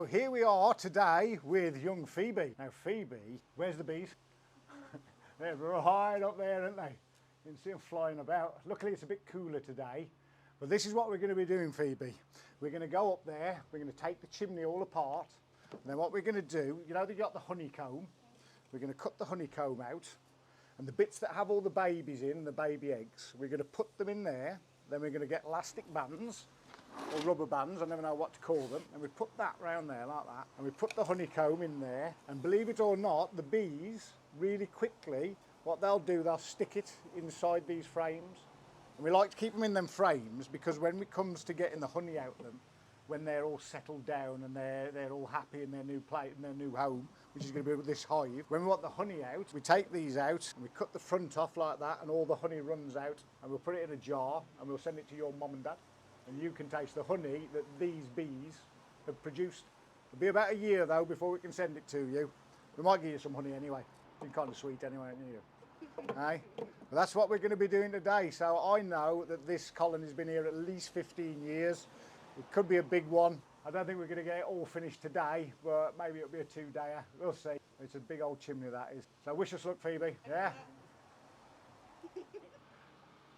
So here we are today with young Phoebe. Now Phoebe, where's the bees? They're right up there, aren't they? You can see them flying about. Luckily it's a bit cooler today. But this is what we're going to be doing, Phoebe. We're going to go up there, we're going to take the chimney all apart. And then what we're going to do, you know, they've got the honeycomb. We're going to cut the honeycomb out. And the bits that have all the babies in, the baby eggs, we're going to put them in there. Then we're going to get elastic bands or rubber bands, I never know what to call them, and we put that round there like that, and we put the honeycomb in there, and believe it or not, the bees really quickly, what they'll do, they'll stick it inside these frames. And we like to keep them in them frames because when it comes to getting the honey out of them, when they're all settled down and they're all happy in their new place, in their new home, which is going to be this hive, when we want the honey out, we take these out and we cut the front off like that, and all the honey runs out, and we'll put it in a jar and we'll send it to your mum and dad. And you can taste the honey that these bees have produced. It'll be about a year though before we can send it to you. We might give you some honey anyway. It's kind of sweet anyway, aren't you? Hey? But that's what we're going to be doing today. So I know that this colony's been here at least 15 years. It could be a big one. I don't think we're going to get it all finished today, but maybe it'll be a 2-dayer. We'll see. It's a big old chimney that is. So wish us luck, Phoebe. Yeah?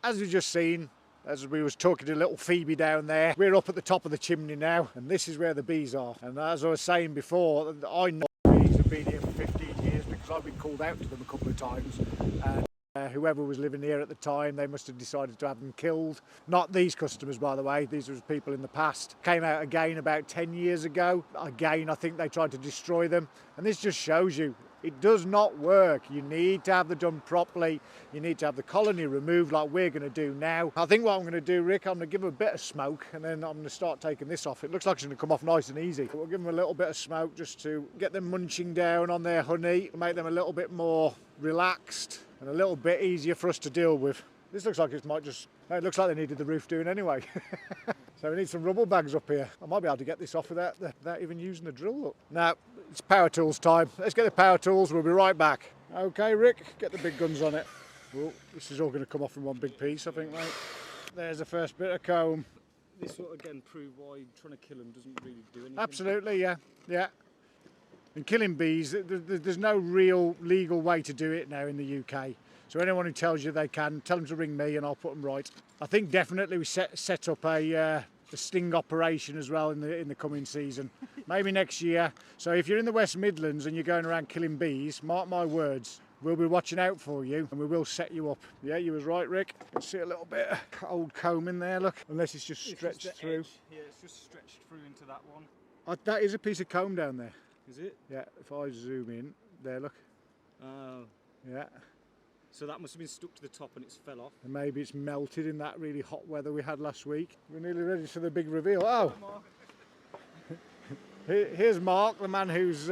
As we've just seen, as we was talking to little Phoebe down there, we're up at the top of the chimney now, and this is where the bees are. And as I was saying before, I know bees have been here for 15 years because I've been called out to them a couple of times. And whoever was living here at the time, they must have decided to have them killed. Not these customers, by the way. These were people in the past. Came out again about 10 years ago. Again, I think they tried to destroy them. And this just shows you, it does not work. You need to have them done properly. You need to have the colony removed like we're going to do now. I think what I'm going to do, Rick, I'm going to give them a bit of smoke and then I'm going to start taking this off. It looks like it's going to come off nice and easy. We'll give them a little bit of smoke just to get them munching down on their honey, make them a little bit more relaxed and a little bit easier for us to deal with. This looks like it might just, it looks like they needed the roof doing anyway. So we need some rubble bags up here. I might be able to get this off without even using the drill. Look. Now, it's power tools time. Let's get the power tools, we'll be right back. Okay, Rick, get the big guns on it. Oh, this is all going to come off in one big piece, I think, mate. There's the first bit of comb. This will again prove why trying to kill them doesn't really do anything. Absolutely, yeah, yeah. And killing bees, there's no real legal way to do it now in the UK. So anyone who tells you they can, tell them to ring me and I'll put them right. I think definitely we set up a sting operation as well in the coming season, maybe next year. So if you're in the West Midlands and you're going around killing bees, mark my words, we'll be watching out for you and we will set you up. Yeah, you was right, Rick. You can see a little bit of old comb in there, look, unless it's just stretched through. Edge. Yeah, it's just stretched through into that one. That is a piece of comb down there. Is it? Yeah, if I zoom in, there, look. Oh. Yeah. So that must have been stuck to the top and it's fell off. And maybe it's melted in that really hot weather we had last week. We're nearly ready for the big reveal. Oh! Here's Mark, the man who's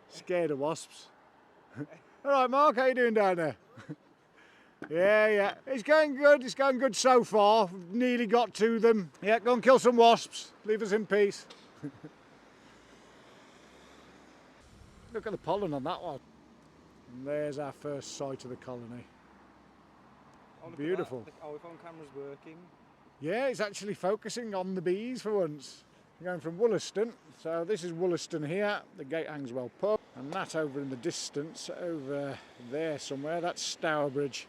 scared of wasps. All right, Mark, how you doing down there? Yeah. It's going good so far. We've nearly got to them. Yeah, go and kill some wasps. Leave us in peace. Look at the pollen on that one. And there's our first sight of the colony. Oh, beautiful. Oh, if on camera's working. Yeah, it's actually focusing on the bees for once. We're going from Wollaston, so this is Wollaston here, the Gate Hangswell pub, and that over in the distance, over there somewhere, that's Stourbridge.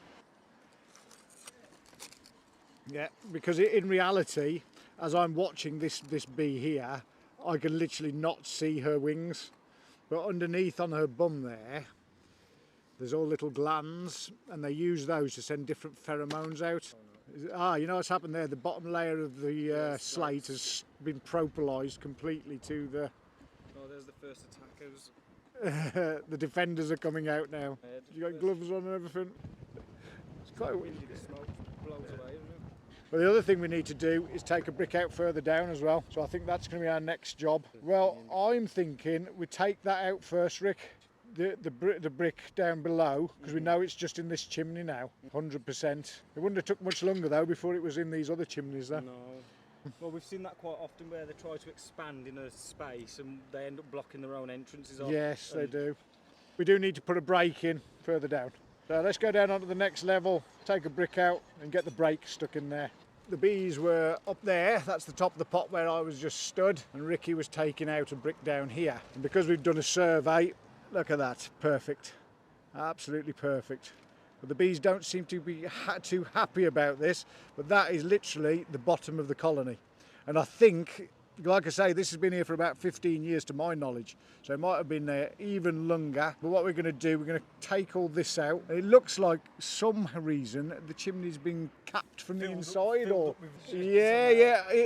Yeah, because in reality, as I'm watching this bee here, I can literally not see her wings, but underneath on her bum there's all little glands, and they use those to send different pheromones out. You know what's happened there? The bottom layer of the slate has been propolized completely to the... Oh, there's the first attackers. The defenders are coming out now. You got gloves on and everything? It's quite windy. The smoke blows away, isn't it? Well, the other thing we need to do is take a brick out further down as well. So I think that's going to be our next job. Well, I'm thinking we take that out first, Rick. The brick down below, because we know it's just in this chimney now, 100%. It wouldn't have took much longer though before it was in these other chimneys though. No. Well, we've seen that quite often where they try to expand in a space and they end up blocking their own entrances off. Yes, they do. We do need to put a break in further down. So let's go down onto the next level, take a brick out and get the break stuck in there. the bees were up there. That's the top of the pot where I was just stood, and Ricky was taking out a brick down here. And because we've done a survey, look at that, perfect, absolutely perfect. But the bees don't seem to be too happy about this, but that is literally the bottom of the colony. And I think, like I say, this has been here for about 15 years to my knowledge, so it might have been there even longer. But what we're going to do, we're going to take all this out. It looks like some reason the chimney's been capped from the inside, or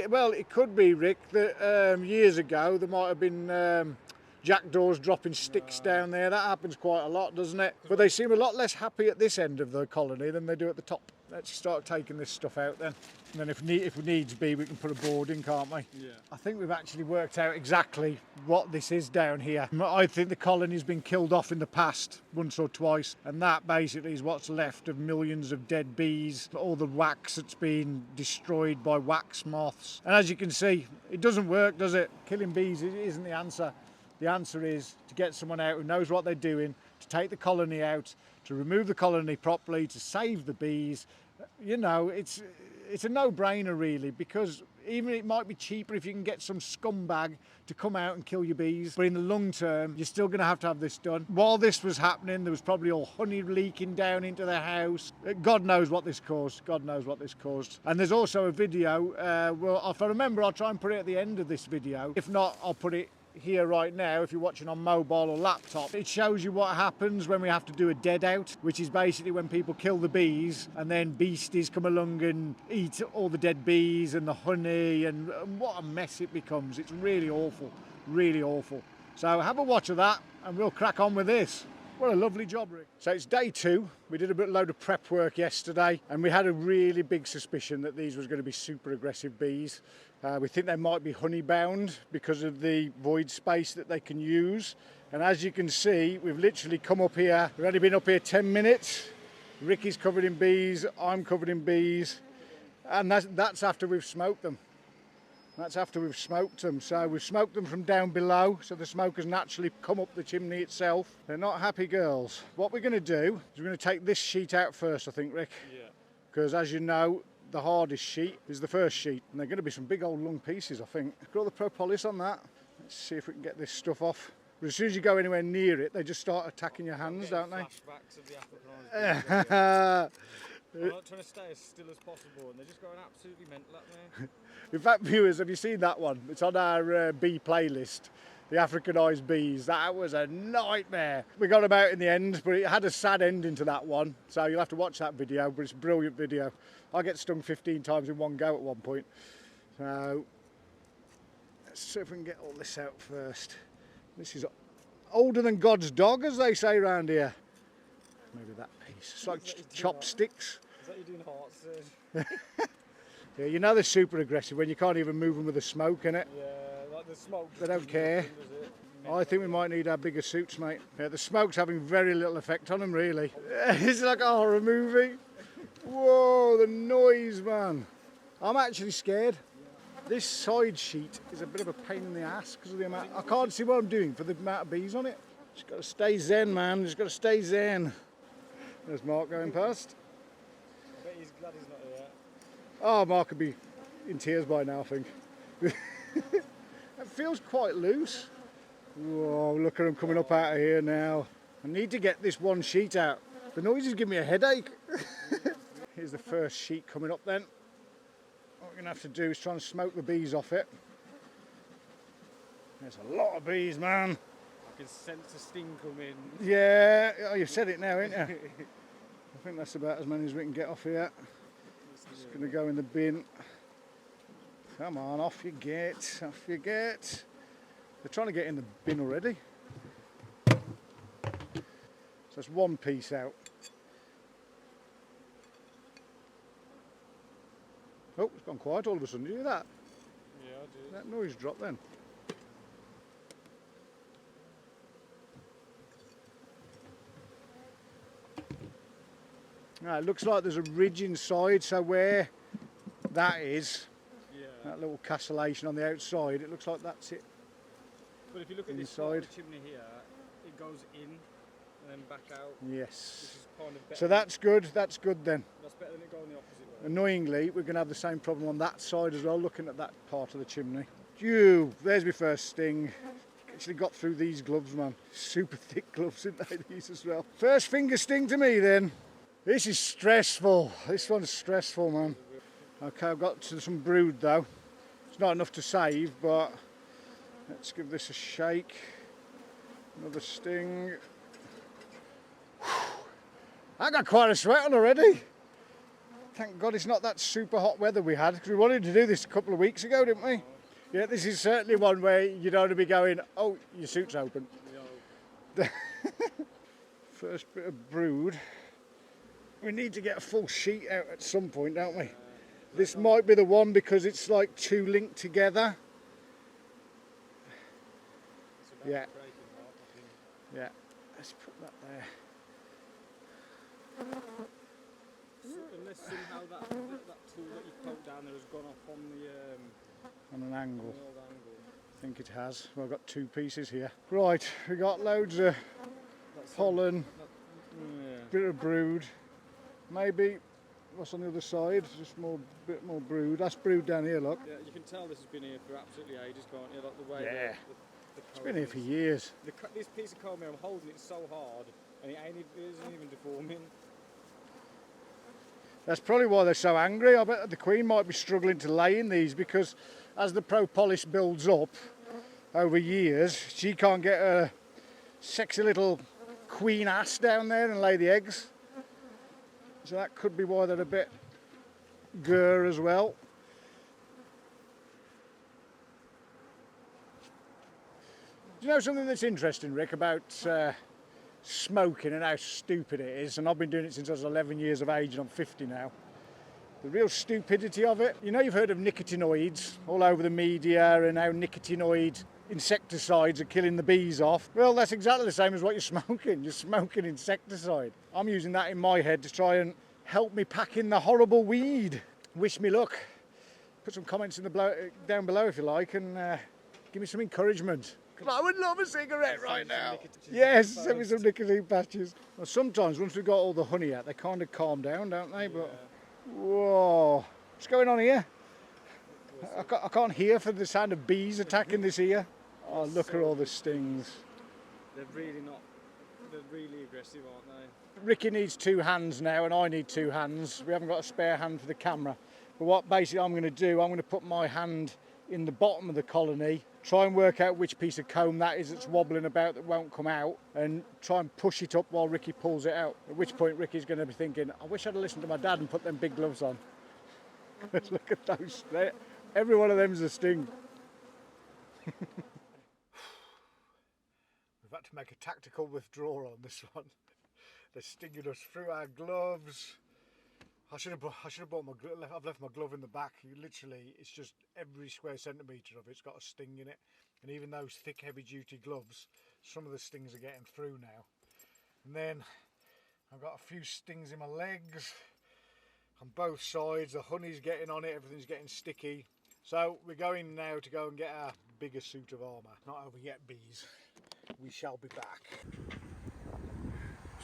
well, it could be, Rick, that years ago there might have been jackdaws dropping sticks down there. That happens quite a lot, doesn't it? But they seem a lot less happy at this end of the colony than they do at the top. Let's start taking this stuff out then. And then if needs be, we can put a board in, can't we? Yeah. I think we've actually worked out exactly what this is down here. I think the colony's been killed off in the past once or twice, and that basically is what's left of millions of dead bees, all the wax that's been destroyed by wax moths. And as you can see, it doesn't work, does it? Killing bees isn't the answer. The answer is to get someone out who knows what they're doing, to take the colony out, to remove the colony properly, to save the bees. You know, it's a no-brainer really, because even it might be cheaper if you can get some scumbag to come out and kill your bees, but in the long term you're still going to have this done. While this was happening, there was probably all honey leaking down into the house. God knows what this caused. God knows what this caused. And there's also a video, well, if I remember, I'll try and put it at the end of this video. If not, I'll put it here right now if you're watching on mobile or laptop. It shows you what happens when we have to do a dead out, which is basically when people kill the bees and then beasties come along and eat all the dead bees and the honey, and what a mess it becomes. It's really awful, really awful. So have a watch of that and we'll crack on with this. What a lovely job, Rick. So it's day 2. We did a load of prep work yesterday, and we had a really big suspicion that these was going to be super aggressive bees. We think they might be honey bound because of the void space that they can use. And as you can see, we've literally come up here. We've only been up here 10 minutes. Ricky's covered in bees, I'm covered in bees. And that's after we've smoked them. That's after we've smoked them. So we've smoked them from down below, so the smoke has naturally come up the chimney itself. They're not happy girls. What we're going to do is we're going to take this sheet out first, I think, Rick. Yeah. Because as you know, the hardest sheet is the first sheet, and they're going to be some big old long pieces, I think. Got the Propolis on that. Let's see if we can get this stuff off. But as soon as you go anywhere near it, they just start attacking your hands, don't they? Flashbacks of the African I'm not trying to stay as still as possible, and they're just going absolutely mental at me. In fact, viewers, have you seen that one? It's on our bee playlist, the Africanized bees. That was a nightmare. We got them out in the end, but it had a sad ending to that one, so you'll have to watch that video, but it's a brilliant video. I get stung 15 times in one go at one point. So let's see if we can get all this out first. This is older than God's dog, as they say around here. Maybe that piece. It's like chopsticks. Is that you doing heart surgery? Yeah, you know they're super aggressive when you can't even move them with the smoke in it. Yeah, like the smoke. They don't care. I think we might need our bigger suits, mate. Yeah, the smoke's having very little effect on them, really. It's like a horror movie. Whoa, the noise, man. I'm actually scared. This side sheet is a bit of a pain in the ass because of the amount. I can't see what I'm doing for the amount of bees on it. Just got to stay zen, man. Just got to stay zen. There's Mark going past. I bet he's glad he's not here. Oh, Mark would be in tears by now, I think. It feels quite loose. Whoa, look at him coming up out of here now. I need to get this one sheet out. The noises give me a headache. Here's the first sheet coming up then. What we're going to have to do is try and smoke the bees off it. There's a lot of bees, man. I can sense the sting coming. Yeah, oh, you've said it now, ain't you? I think that's about as many as we can get off here. Just going to go in the bin. Come on, off you get, off you get. They're trying to get in the bin already. So that's one piece out. Oh, it's gone quiet all of a sudden. Did you hear that? Yeah, I did. That noise dropped then. Now, it looks like there's a ridge inside, so where that is, that little castellation on the outside, it looks like that's it. But if you look at inside. this chimney here, it goes in and then back out. Yes. Which is kind of better. So that's good then. That's better than it going the opposite way. Annoyingly, we're going to have the same problem on that side as well, looking at that part of the chimney. Phew, there's my first sting. Actually got through these gloves, man. Super thick gloves, aren't they, these as well? First finger sting to me then. This is stressful. This one's stressful, man. Okay, I've got to some brood though. It's not enough to save, but let's give this a shake. Another sting. I got quite a sweat on already. Thank God it's not that super hot weather we had, because we wanted to do this a couple of weeks ago, didn't we? Yeah, this is certainly one where you don't want to be going, oh, your suit's open. No. First bit of brood. We need to get a full sheet out at some point, don't we? This might be the one because it's like two linked together. Yeah. Yeah. Let's put that there. Unless somehow that tool that you poked down there has gone off on an angle. On the old angle. I think it has. Well, I've got two pieces here. Right, we got loads of pollen, bit of brood. Maybe what's on the other side? Just bit more brood. That's brood down here, look. Yeah, you can tell this has been here for absolutely ages, can't you? Like the way it's been here for years. This piece of comb here, I'm holding it so hard, and it isn't even deforming. That's probably why they're so angry. I bet the queen might be struggling to lay in these because as the propolis builds up over years, she can't get a sexy little queen ass down there and lay the eggs. So that could be why they're a bit grr as well. Do you know something that's interesting, Rick, about smoking and how stupid it is? And I've been doing it since I was 11 years of age and I'm 50 now. The real stupidity of it. You know, you've heard of nicotinoids all over the media and how nicotinoid insecticides are killing the bees off. Well, that's exactly the same as what you're smoking. You're smoking insecticide. I'm using that in my head to try and help me pack in the horrible weed. Wish me luck. Put some comments in down below if you like, and give me some encouragement. I would love a cigarette right now. Yes, send me some nicotine patches. Well, sometimes once we've got all the honey out, they kind of calm down, don't they? But whoa, what's going on here? I can't hear for the sound of bees attacking this ear. Oh, look at all the stings. They're really aggressive, aren't they? Ricky needs two hands now, and I need two hands. We haven't got a spare hand for the camera. But what basically I'm going to do, I'm going to put my hand in the bottom of the colony, try and work out which piece of comb that is that's wobbling about that won't come out, and try and push it up while Ricky pulls it out. At which point Ricky's going to be thinking, I wish I'd have listened to my dad and put them big gloves on. Look at those. Every one of them's a sting. We've had to make a tactical withdrawal on this one. They're stinging us through our gloves. I should have bought my glove. I've left my glove in the back. Literally, it's just every square centimetre of it's got a sting in it. And even those thick, heavy-duty gloves, some of the stings are getting through now. And then I've got a few stings in my legs on both sides. The honey's getting on it. Everything's getting sticky. So we're going now to go and get our bigger suit of armour. Not over yet, bees. We shall be back.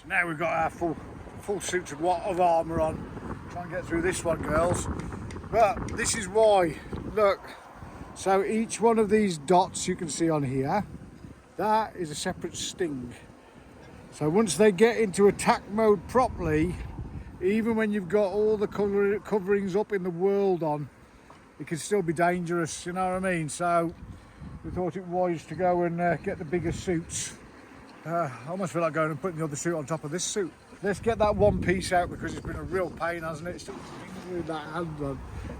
So now we've got our full suit of armour on. Try and get through this one, girls. But this is why. Look. So each one of these dots you can see on here, that is a separate sting. So once they get into attack mode properly, even when you've got all the coverings up in the world on, it can still be dangerous, you know what I mean? So we thought it wise to go and get the bigger suits. I almost feel like going and putting the other suit on top of this suit. Let's get that one piece out because it's been a real pain, hasn't it? It's still with that hand on.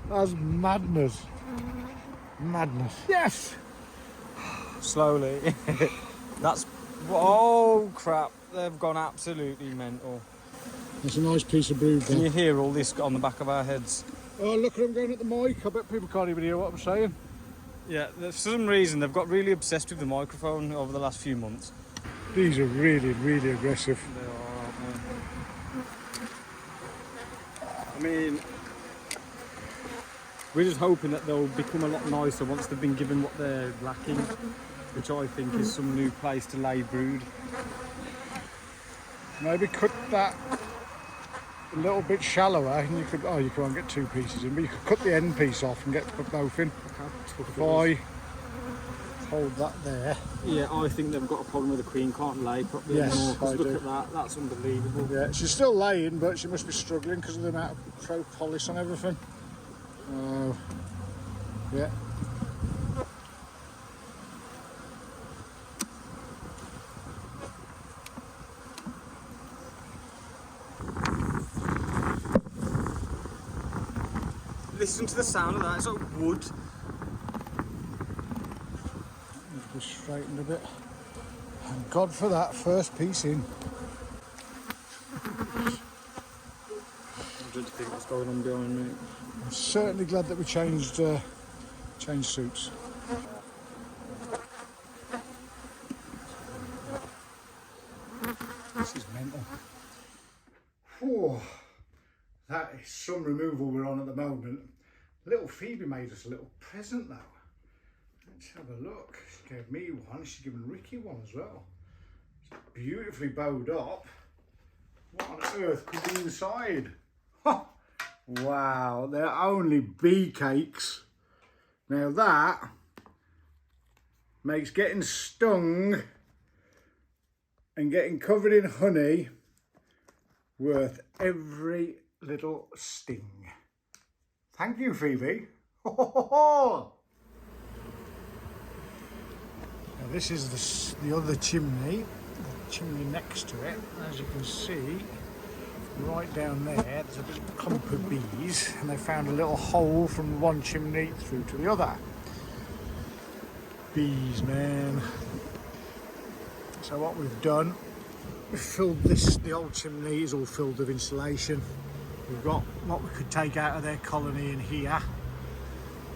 That's madness. Madness. Yes! Slowly. That's... Oh, crap. They've gone absolutely mental. It's a nice piece of brood. Can you hear all this on the back of our heads? Oh, look at them going at the mic. I bet people can't even hear what I'm saying. Yeah, for some reason they've got really obsessed with the microphone over the last few months. These are really, really aggressive. They are, aren't they? I mean, we're just hoping that they'll become a lot nicer once they've been given what they're lacking, which I think is some new place to lay brood. Maybe cut that a little bit shallower, and you could, oh, you can't get 2 pieces in, but you could cut the end piece off and put both in. If I hold that there. Yeah, I think they've got a problem with the queen can't lay properly anymore. I Look do. at that, that's unbelievable. Yeah, she's still laying, but she must be struggling because of the amount of propolis on everything. Yeah. Listen to the sound of that, it's like wood. Just straightened a bit. Thank God for that first piece in. I don't think what's going on behind me. I'm certainly glad that we changed suits. This is mental. Whew. That is some removal we're on at the moment. Little Phoebe made us a little present though. Let's have a look. She gave me one, she's given Ricky one as well. It's beautifully bowed up. What on earth could be inside? Wow, they're only bee cakes. Now that makes getting stung and getting covered in honey worth every little sting. Thank you, Phoebe. Now this is the other chimney, the chimney next to it. As you can see, right down there, there's a big clump of bees, and they found a little hole from one chimney through to the other. Bees, man. So what we've done, we've filled this, the old chimney is all filled with insulation. We've got what we could take out of their colony in here.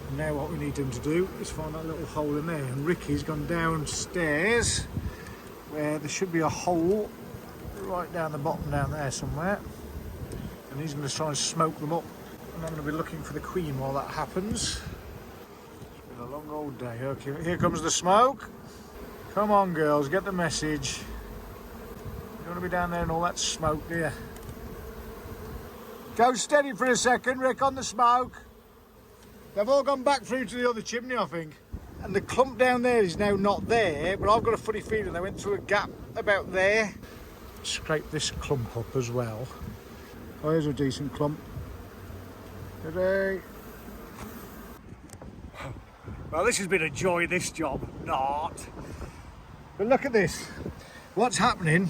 And now what we need them to do is find that little hole in there. And Ricky's gone downstairs where there should be a hole right down the bottom down there somewhere. And he's going to try and smoke them up. And I'm going to be looking for the queen while that happens. It's been a long old day. Okay, here comes the smoke. Come on girls, get the message. You don't want to be down there in all that smoke, do you? Go steady for a second, Rick, on the smoke. They've all gone back through to the other chimney, I think. And the clump down there is now not there, but I've got a funny feeling they went through a gap about there. Scrape this clump up as well. Oh, here's a decent clump. Today. Well, this has been a joy, this job. Not. But look at this. What's happening?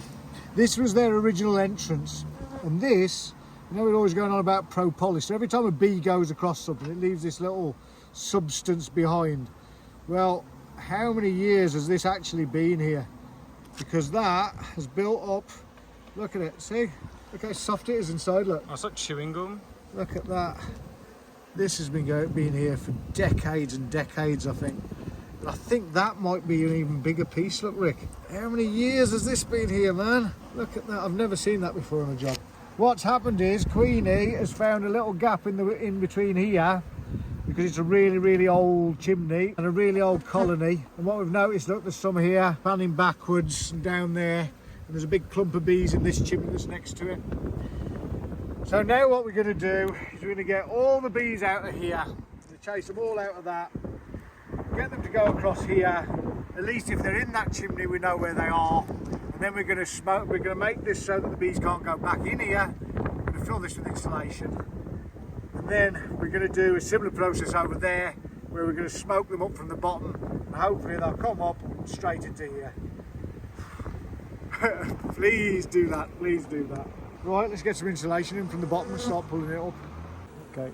This was their original entrance. And this, you know, we're always going on about propolis. So every time a bee goes across something, it leaves this little substance behind. Well, how many years has this actually been here? Because that has built up. Look at it, see? Look how soft it is inside, look. That's like chewing gum. Look at that. This has been here for decades and decades, I think. And I think that might be an even bigger piece. Look, Rick. How many years has this been here, man? Look at that. I've never seen that before on a job. What's happened is Queenie has found a little gap in between here because it's a really, really old chimney and a really old colony. And what we've noticed, look, there's some here panning backwards and down there. And there's a big clump of bees in this chimney that's next to it. So now what we're going to do is we're going to get all the bees out of here. We're going to chase them all out of that. Get them to go across here. At least if they're in that chimney, we know where they are. And then we're going to smoke. We're going to make this so that the bees can't go back in here. We're going to fill this with insulation. And then we're going to do a similar process over there, where we're going to smoke them up from the bottom. And hopefully they'll come up straight into here. Please do that. Please do that. Right, let's get some insulation in from the bottom and start pulling it up. Okay.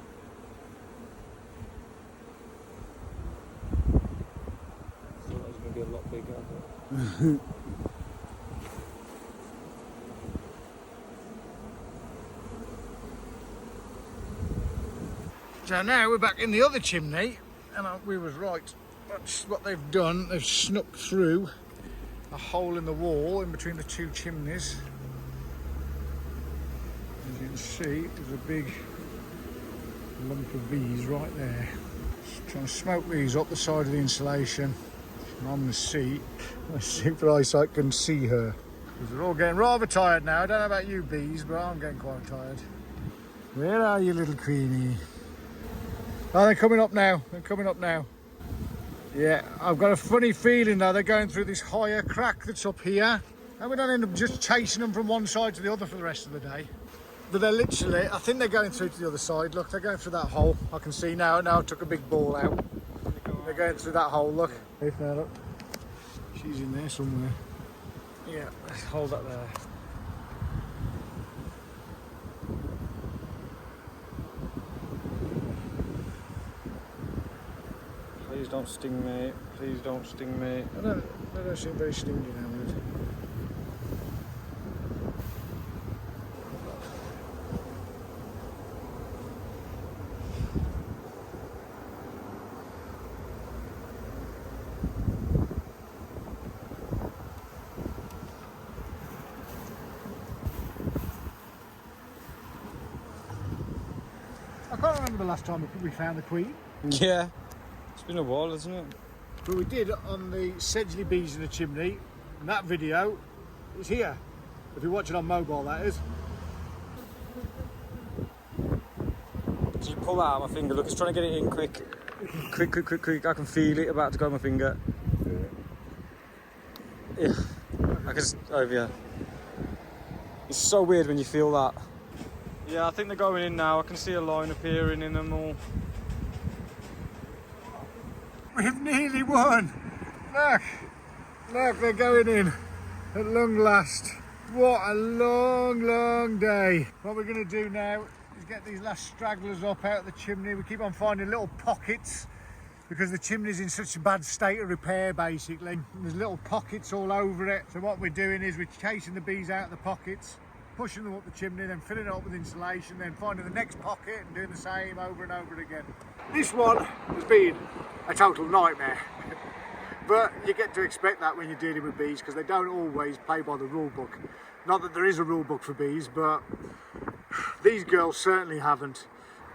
I thought that was going to be a lot bigger. So now we're back in the other chimney, and we was right. That's what they've done. They've snuck through a hole in the wall in between the two chimneys. As you can see, there's a big lump of bees right there. Just trying to smoke these up the side of the insulation. I'm on the seat. My super eyesight can see her. Because we're all getting rather tired now. I don't know about you bees, but I'm getting quite tired. Where are you, little Queenie? Oh, they're coming up now. They're coming up now. Yeah, I've got a funny feeling though they're going through this higher crack that's up here. And we don't end up just chasing them from one side to the other for the rest of the day. But they're literally, I think they're going through to the other side. Look, they're going through that hole. I can see now. Now I took a big ball out. They're going through that hole, look. Look. She's in there somewhere. Yeah, let's hold that there. Please don't sting me. Please don't sting me. They don't seem very stingy now, mate. I can't remember the last time we found the queen. Yeah. It's been a while, hasn't it? But we did on the Sedgley bees in the chimney, and that video is here. If you watch it on mobile, that is. Did you pull that out of my finger? Look, it's trying to get it in quick. Quick. I can feel it about to go on my finger. Yeah. I can just, over here. It's so weird when you feel that. Yeah, I think they're going in now. I can see a line appearing in them all. We've nearly won. Look, they're going in at long last. What a long day. What we're going to do now is get these last stragglers up out of the chimney. We keep on finding little pockets because the chimney's in such a bad state of repair, basically. There's little pockets all over it. So what we're doing is we're chasing the bees out of the pockets, pushing them up the chimney, then filling it up with insulation, then finding the next pocket and doing the same over and over again. This one has been a total nightmare. But you get to expect that when you're dealing with bees because they don't always play by the rule book. Not that there is a rule book for bees, but these girls certainly haven't.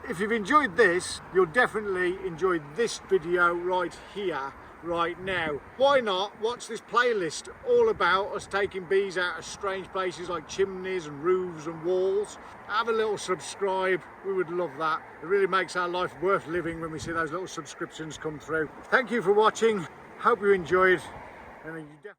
If you've enjoyed this, you'll definitely enjoy this video right here, right now. Why not watch this playlist all about us taking bees out of strange places like chimneys and roofs and walls. Have a little subscribe, we would love that. It really makes our life worth living when we see those little subscriptions come through. Thank you for watching, hope you enjoyed. And you definitely